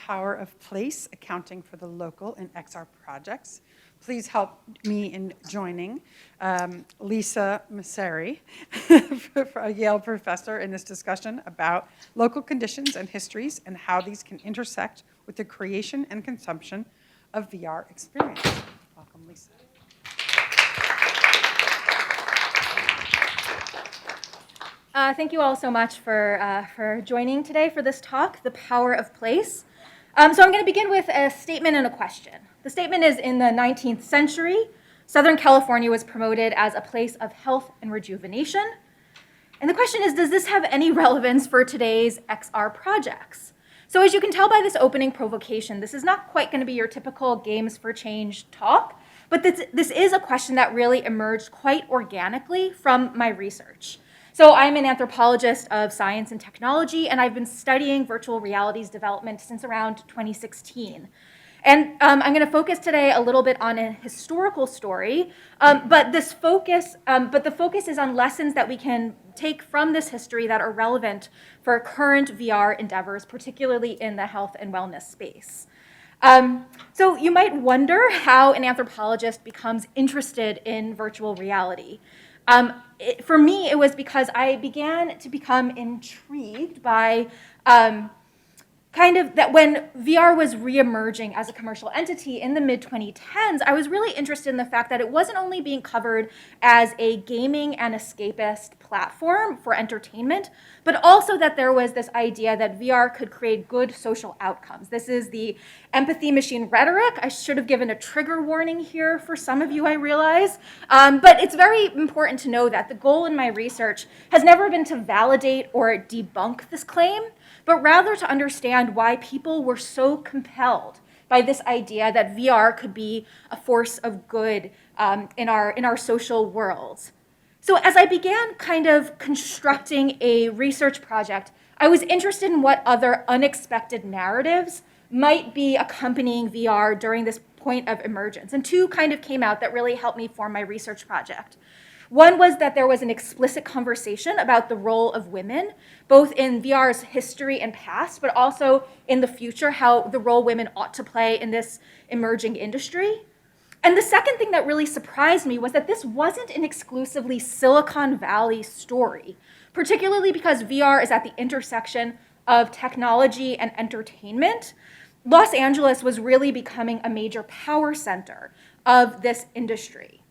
Power of Place, Accounting for the Local in XR Projects. Please help me in joining Lisa Masseri, a Yale professor, in this discussion about local conditions and histories and how these can intersect with the creation and consumption of VR experience. Welcome, Lisa. Thank you all so much for joining today for this talk, The Power of Place. So I'm going to begin with a statement and a question. The statement is, in the 19th century, Southern California was promoted as a place of health and rejuvenation. And the question is, does this have any relevance for today's XR projects? So as you can tell by this opening provocation, this is not quite going to be your typical Games for Change talk, but this is a question that really emerged quite organically from my research. So I'm an anthropologist of science and technology, and I've been studying virtual reality's development since around 2016. And I'm going to focus today a little bit on a historical story, but the focus is on lessons that we can take from this history that are relevant for current VR endeavors, particularly in the health and wellness space. So you might wonder how an anthropologist becomes interested in virtual reality. For me, it was because I began to become intrigued by kind of that when VR was reemerging as a commercial entity in the mid-2010s, I was really interested in the fact that it wasn't only being covered as a gaming and escapist platform for entertainment, but also that there was this idea that VR could create good social outcomes. This is the empathy machine rhetoric. I should have given a trigger warning here for some of you, I realize. But it's very important to know that the goal in my research has never been to validate or debunk this claim, but rather to understand why people were so compelled by this idea that VR could be a force of good in our social worlds. So as I began kind of constructing a research project, I was interested in what other unexpected narratives might be accompanying VR during this point of emergence. And two kind of came out that really helped me form my research project. One was that there was an explicit conversation about the role of women, both in VR's history and past, but also in the future, how the role women ought to play in this emerging industry. And the second thing that really surprised me was that this wasn't an exclusively Silicon Valley story, particularly because VR is at the intersection of technology and entertainment. Los Angeles was really becoming a major power center of this industry.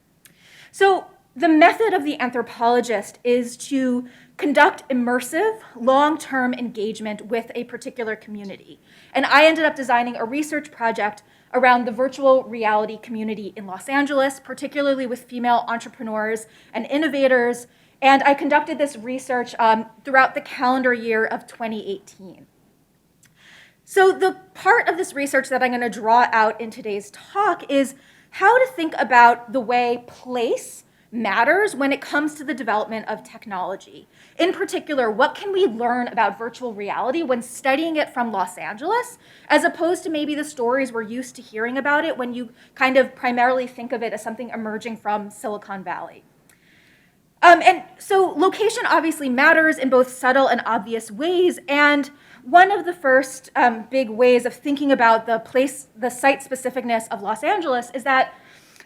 So the method of the anthropologist is to conduct immersive, long-term engagement with a particular community. And I ended up designing a research project around the virtual reality community in Los Angeles, particularly with female entrepreneurs and innovators. And I conducted this research throughout the calendar year of 2018. So the part of this research that I'm going to draw out in today's talk is how to think about the way place matters when it comes to the development of technology. In particular, what can we learn about virtual reality when studying it from Los Angeles, as opposed to maybe the stories we're used to hearing about it when you kind of primarily think of it as something emerging from Silicon Valley. And so location obviously matters in both subtle and obvious ways, and one of the first big ways of thinking about the site specificness of Los Angeles is that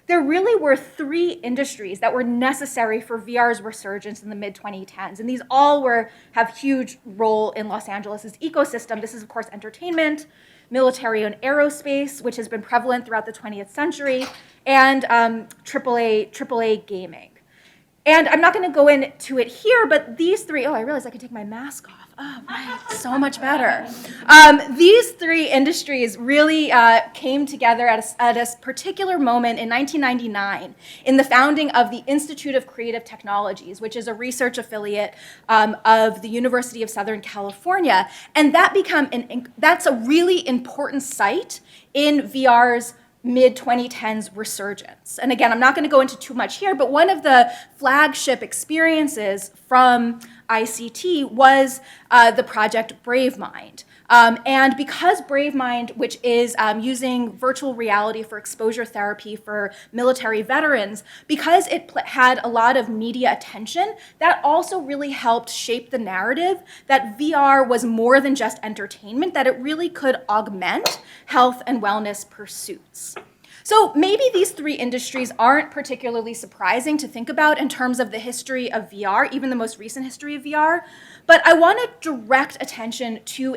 there really were three industries that were necessary for VR's resurgence in the mid-2010s, and these all have huge role in Los Angeles' ecosystem. This is, of course, entertainment, military and aerospace, which has been prevalent throughout the 20th century, and AAA gaming. And I'm not going to go into it here, but these three, I realized I could take my mask off. Oh, right, so much better. These three industries really came together at a particular moment in 1999 in the founding of the Institute of Creative Technologies, which is a research affiliate of the University of Southern California. And that's a really important site in VR's mid-2010s resurgence. And again, I'm not going to go into too much here, but one of the flagship experiences from ICT was the project BraveMind. And because BraveMind, which is using virtual reality for exposure therapy for military veterans, because it had a lot of media attention, that also really helped shape the narrative that VR was more than just entertainment, that it really could augment health and wellness pursuits. So maybe these three industries aren't particularly surprising to think about in terms of the history of VR, even the most recent history of VR, but I want to direct attention to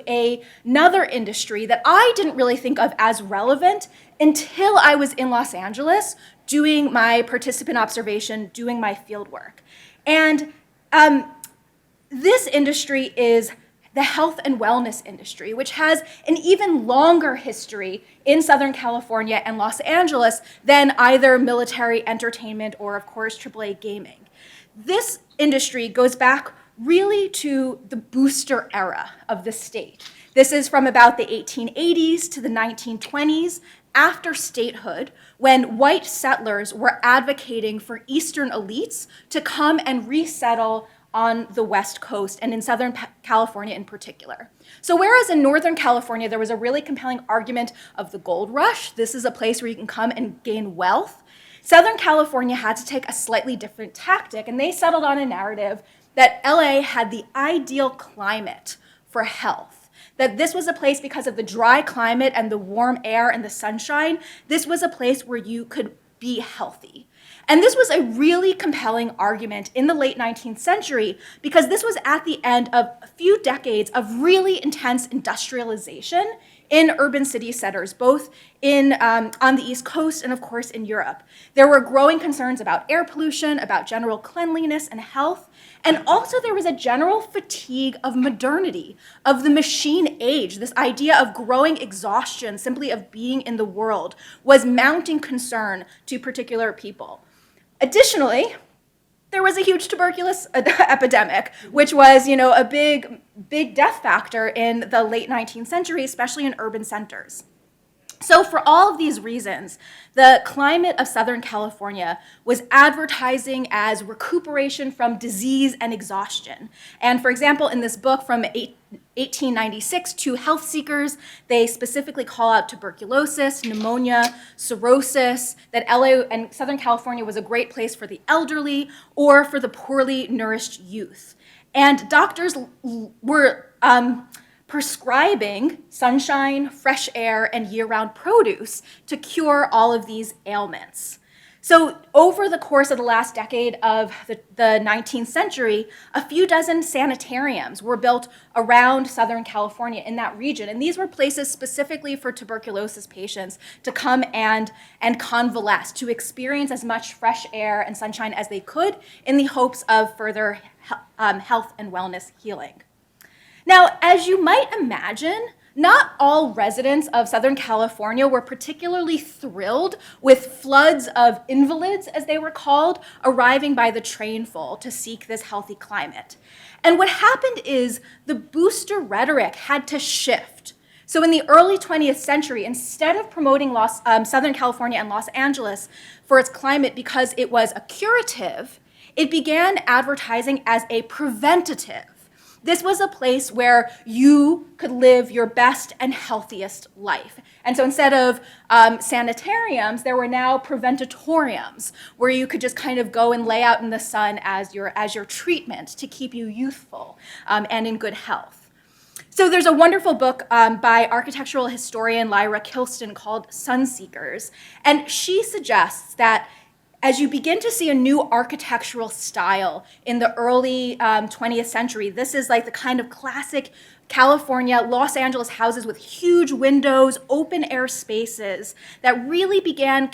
another industry that I didn't really think of as relevant until I was in Los Angeles doing my participant observation, doing my fieldwork. And this industry is the health and wellness industry, which has an even longer history in Southern California and Los Angeles than either military entertainment or, of course, AAA gaming. This industry goes back really to the booster era of the state. This is from about the 1880s to the 1920s, after statehood, when white settlers were advocating for Eastern elites to come and resettle on the West Coast and in Southern California in particular. So whereas in Northern California, there was a really compelling argument of the gold rush, this is a place where you can come and gain wealth, Southern California had to take a slightly different tactic, and they settled on a narrative that LA had the ideal climate for health. That this was a place, because of the dry climate and the warm air and the sunshine, this was a place where you could be healthy. And this was a really compelling argument in the late 19th century because this was at the end of a few decades of really intense industrialization in urban city centers, both on the East Coast and, of course, in Europe. There were growing concerns about air pollution, about general cleanliness and health, and also there was a general fatigue of modernity, of the machine age. This idea of growing exhaustion, simply of being in the world, was mounting concern to particular people. Additionally, there was a huge tuberculosis epidemic, which was, a big death factor in the late 19th century, especially in urban centers. So for all of these reasons, the climate of Southern California was advertising as recuperation from disease and exhaustion. And for example, in this book from 1896, to health seekers, they specifically call out tuberculosis, pneumonia, cirrhosis, that LA and Southern California was a great place for the elderly or for the poorly nourished youth. And doctors were prescribing sunshine, fresh air, and year-round produce to cure all of these ailments. So over the course of the last decade of the 19th century, a few dozen sanitariums were built around Southern California in that region. And these were places specifically for tuberculosis patients to come and convalesce, to experience as much fresh air and sunshine as they could in the hopes of further health and wellness healing. Now, as you might imagine, not all residents of Southern California were particularly thrilled with floods of invalids, as they were called, arriving by the trainful to seek this healthy climate. And what happened is the booster rhetoric had to shift. So in the early 20th century, instead of promoting Southern California and Los Angeles for its climate because it was a curative, it began advertising as a preventative. This was a place where you could live your best and healthiest life. And so instead of sanitariums, there were now preventatoriums, where you could just kind of go and lay out in the sun as your treatment to keep you youthful and in good health. So there's a wonderful book by architectural historian Lyra Kilston called Sunseekers, and she suggests that as you begin to see a new architectural style in the early 20th century, this is like the kind of classic California, Los Angeles houses with huge windows, open air spaces that really began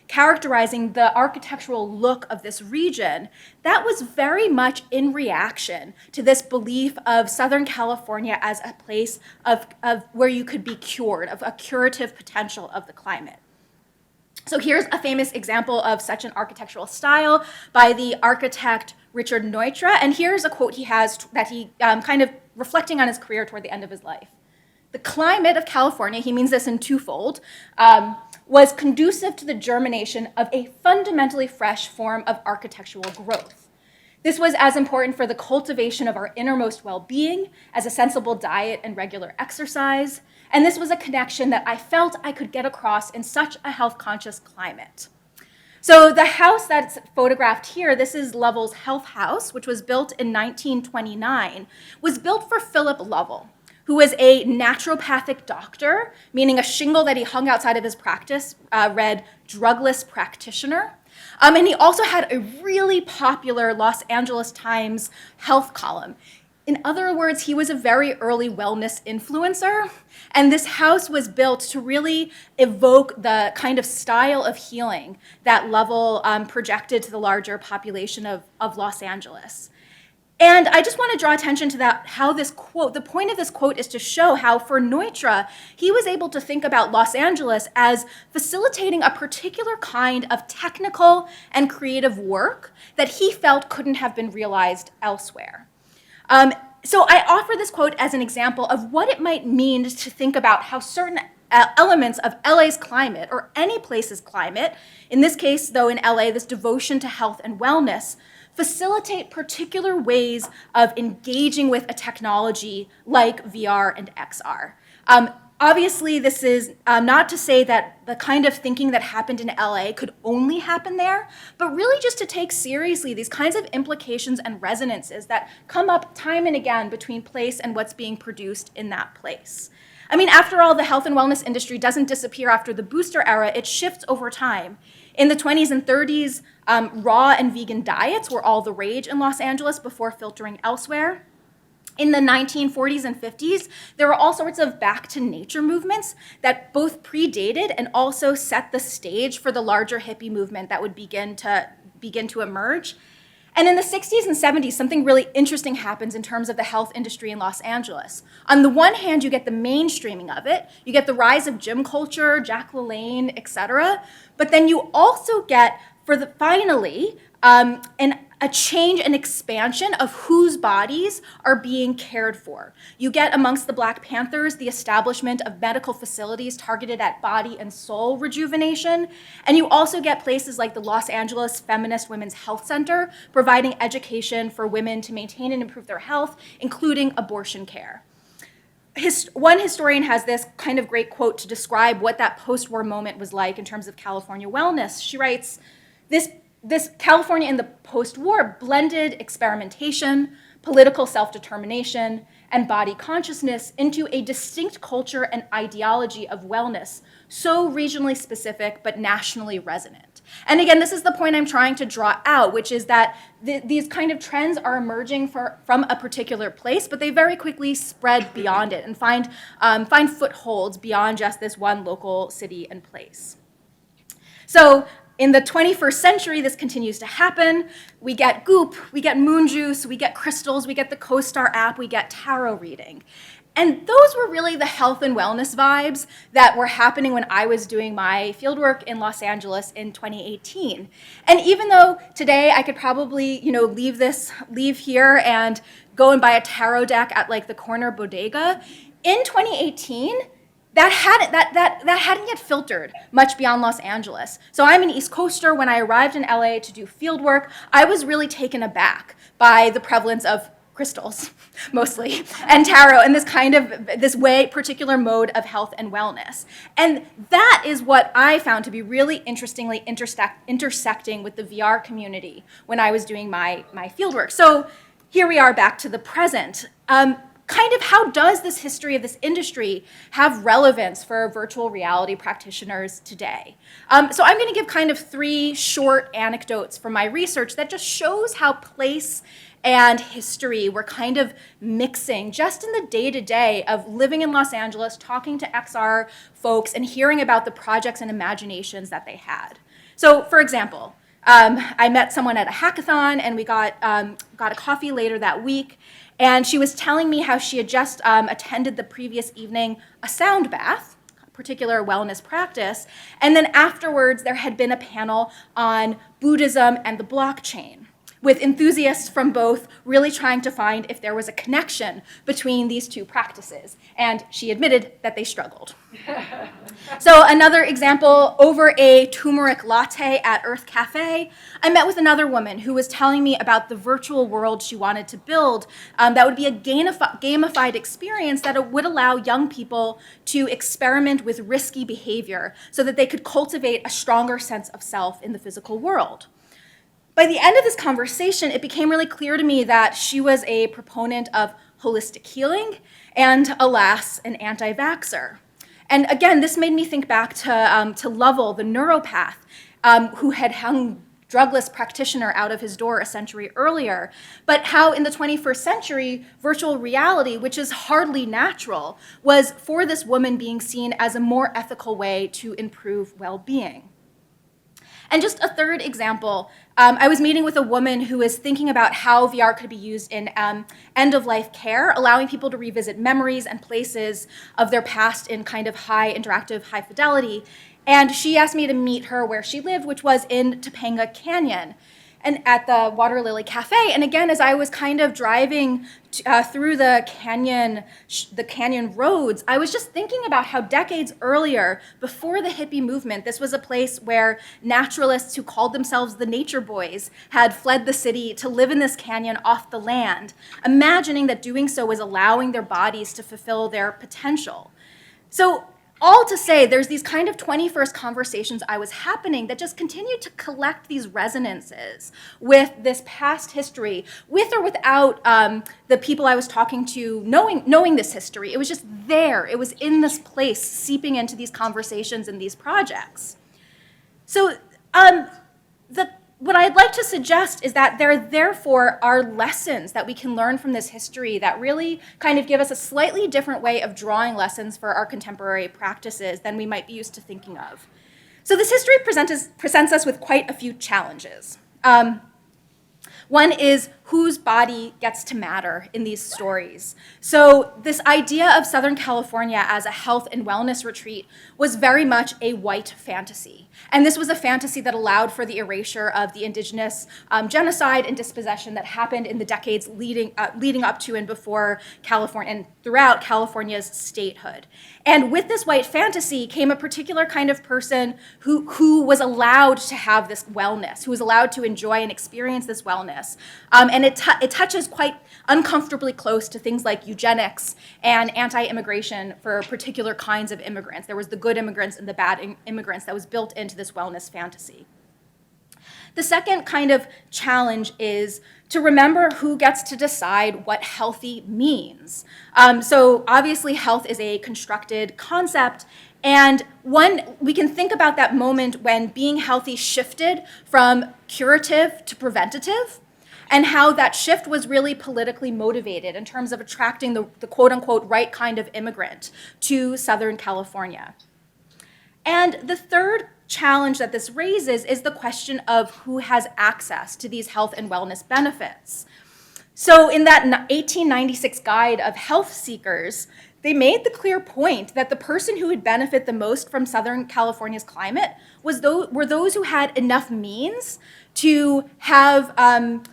characterizing the architectural look of this region. That was very much in reaction to this belief of Southern California as a place of where you could be cured, of a curative potential of the climate. So here's a famous example of such an architectural style by the architect Richard Neutra, and here's a quote he has that he kind of reflecting on his career toward the end of his life. The climate of California, he means this in twofold, was conducive to the germination of a fundamentally fresh form of architectural growth. This was as important for the cultivation of our innermost well-being as a sensible diet and regular exercise, and this was a connection that I felt I could get across in such a health-conscious climate. So the house that's photographed here, this is Lovell's Health House, which was built in 1929, was built for Philip Lovell, who was a naturopathic doctor, meaning a shingle that he hung outside of his practice read drugless practitioner. And he also had a really popular Los Angeles Times health column. In other words, he was a very early wellness influencer, and this house was built to really evoke the kind of style of healing that Lovell projected to the larger population of Los Angeles. And I just want to draw attention to that, how this quote, the point of this quote is to show how for Neutra, he was able to think about Los Angeles as facilitating a particular kind of technical and creative work that he felt couldn't have been realized elsewhere. So I offer this quote as an example of what it might mean to think about how certain elements of LA's climate, or any place's climate, in this case, though, in LA, this devotion to health and wellness, facilitate particular ways of engaging with a technology like VR and XR. Obviously, this is not to say that the kind of thinking that happened in LA could only happen there, but really just to take seriously these kinds of implications and resonances that come up time and again between place and what's being produced in that place. I mean, after all, the health and wellness industry doesn't disappear after the booster era, it shifts over time. In the 20s and 30s, raw and vegan diets were all the rage in Los Angeles before filtering elsewhere. In the 1940s and 50s, there were all sorts of back to nature movements that both predated and also set the stage for the larger hippie movement that would begin to emerge. And in the 60s and 70s, something really interesting happens in terms of the health industry in Los Angeles. On the one hand, you get the mainstreaming of it. You get the rise of gym culture, Jack LaLanne, et cetera. But then you also get, finally, a change and expansion of whose bodies are being cared for. You get amongst the Black Panthers the establishment of medical facilities targeted at body and soul rejuvenation. And you also get places like the Los Angeles Feminist Women's Health Center providing education for women to maintain and improve their health, including abortion care. One historian has this kind of great quote to describe what that post-war moment was like in terms of California wellness. She writes, this California in the post-war blended experimentation, political self-determination, and body consciousness into a distinct culture and ideology of wellness, so regionally specific but nationally resonant. And again, this is the point I'm trying to draw out, which is that these kind of trends are emerging from a particular place, but they very quickly spread beyond it and find footholds beyond just this one local city and place. So in the 21st century, this continues to happen. We get Goop, we get moon juice, we get crystals, we get the CoStar app, we get tarot reading. And those were really the health and wellness vibes that were happening when I was doing my fieldwork in Los Angeles in 2018. And even though today I could probably, leave here and go and buy a tarot deck at like the corner bodega, in 2018, that hadn't yet filtered much beyond Los Angeles. So I'm an East Coaster. When I arrived in LA to do field work, I was really taken aback by the prevalence of crystals, mostly, and tarot, and this particular mode of health and wellness. And that is what I found to be really interestingly intersecting with the VR community when I was doing my fieldwork. So here we are back to the present. Kind of how does this history of this industry have relevance for virtual reality practitioners today? So I'm going to give kind of 3 short anecdotes from my research that just shows how place and history were kind of mixing just in the day-to-day of living in Los Angeles, talking to XR folks, and hearing about the projects and imaginations that they had. So for example, I met someone at a hackathon, and we got a coffee later that week. And she was telling me how she had just attended the previous evening a sound bath, a particular wellness practice, and then afterwards there had been a panel on Buddhism and the blockchain. with enthusiasts from both really trying to find if there was a connection between these two practices. And she admitted that they struggled. So another example, over a turmeric latte at Earth Cafe, I met with another woman who was telling me about the virtual world she wanted to build that would be a gamified experience that would allow young people to experiment with risky behavior so that they could cultivate a stronger sense of self in the physical world. By the end of this conversation, it became really clear to me that she was a proponent of holistic healing and, alas, an anti-vaxxer. And again, this made me think back to Lovell, the neuropath, who had hung drugless practitioner out of his door a century earlier, but how in the 21st century, virtual reality, which is hardly natural, was for this woman being seen as a more ethical way to improve well-being. And just a third example, I was meeting with a woman who was thinking about how VR could be used in end-of-life care, allowing people to revisit memories and places of their past in kind of high interactive, high fidelity. And she asked me to meet her where she lived, which was in Topanga Canyon, and at the Water Lily Cafe. And again, as I was kind of driving through the canyon roads, I was just thinking about how decades earlier, before the hippie movement, this was a place where naturalists who called themselves the Nature Boys had fled the city to live in this canyon off the land, imagining that doing so was allowing their bodies to fulfill their potential. So all to say, there's these kind of 21st conversations I was happening that just continued to collect these resonances with this past history, with or without the people I was talking to knowing this history. It was just there. It was in this place, seeping into these conversations and these projects. So what I'd like to suggest is that there therefore are lessons that we can learn from this history that really kind of give us a slightly different way of drawing lessons for our contemporary practices than we might be used to thinking of. So this history presents us with quite a few challenges. One is whose body gets to matter in these stories. So this idea of Southern California as a health and wellness retreat was very much a white fantasy. And this was a fantasy that allowed for the erasure of the indigenous genocide and dispossession that happened in the decades leading up to and before California and throughout California's statehood. And with this white fantasy came a particular kind of person who was allowed to have this wellness, who was allowed to enjoy and experience this wellness. And it touches quite uncomfortably close to things like eugenics and anti-immigration for particular kinds of immigrants. There was the good immigrants and the bad immigrants that was built into this wellness fantasy. The second kind of challenge is to remember who gets to decide what healthy means. So obviously health is a constructed concept, and we can think about that moment when being healthy shifted from curative to preventative, and how that shift was really politically motivated in terms of attracting the quote-unquote right kind of immigrant to Southern California. And the third challenge that this raises is the question of who has access to these health and wellness benefits. So in that 1896 Guide of Health Seekers, they made the clear point that the person who would benefit the most from Southern California's climate were those who had enough means to have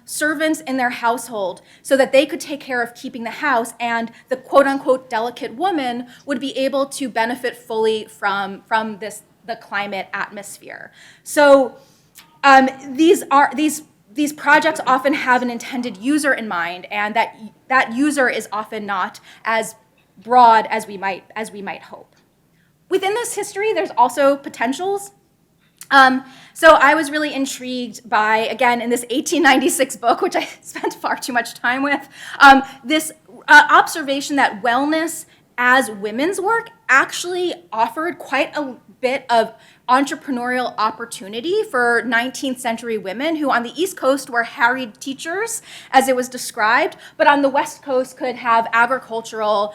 servants in their household so that they could take care of keeping the house, and the quote-unquote delicate woman would be able to benefit fully from the climate atmosphere. So these projects often have an intended user in mind, and that user is often not as broad as we might hope. Within this history, there's also potentials. So I was really intrigued by, again, in this 1896 book, which I spent far too much time with, this observation that wellness as women's work actually offered quite a bit of entrepreneurial opportunity for 19th century women who on the East Coast were harried teachers, as it was described, but on the West Coast could have agricultural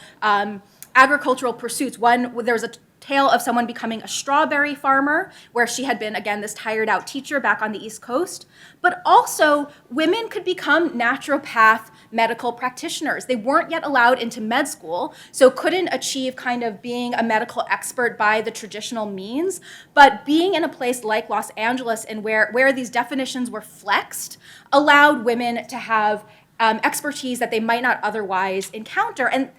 pursuits. There was a tale of someone becoming a strawberry farmer, where she had been, again, this tired out teacher back on the East Coast. But also, women could become naturopath medical practitioners. They weren't yet allowed into med school, so couldn't achieve kind of being a medical expert by the traditional means. But being in a place like Los Angeles, and where these definitions were flexed, allowed women to have expertise that they might not otherwise encounter. And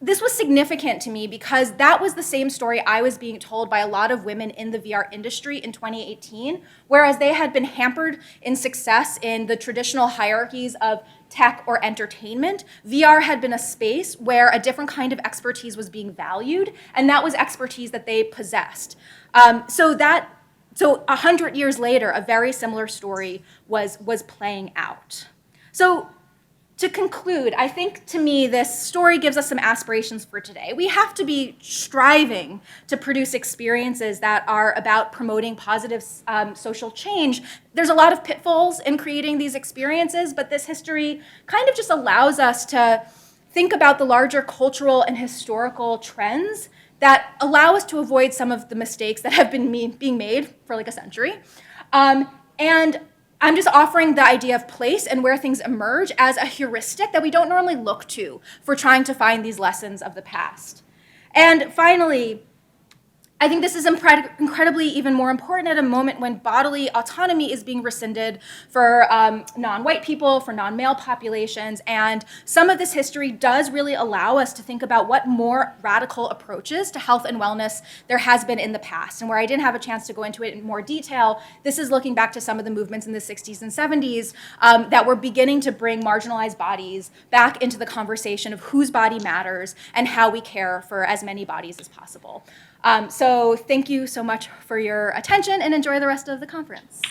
this was significant to me because that was the same story I was being told by a lot of women in the VR industry in 2018, whereas they had been hampered in success in the traditional hierarchies of tech or entertainment. VR had been a space where a different kind of expertise was being valued, and that was expertise that they possessed. So 100 years later, a very similar story was playing out. So to conclude, I think to me this story gives us some aspirations for today. We have to be striving to produce experiences that are about promoting positive social change. There's a lot of pitfalls in creating these experiences, but this history kind of just allows us to think about the larger cultural and historical trends that allow us to avoid some of the mistakes that have been being made for like a century. And I'm just offering the idea of place and where things emerge as a heuristic that we don't normally look to for trying to find these lessons of the past. And finally, I think this is incredibly even more important at a moment when bodily autonomy is being rescinded for non-white people, for non-male populations, and some of this history does really allow us to think about what more radical approaches to health and wellness there has been in the past. And where I didn't have a chance to go into it in more detail, this is looking back to some of the movements in the 60s and 70s that were beginning to bring marginalized bodies back into the conversation of whose body matters and how we care for as many bodies as possible. So thank you so much for your attention and enjoy the rest of the conference.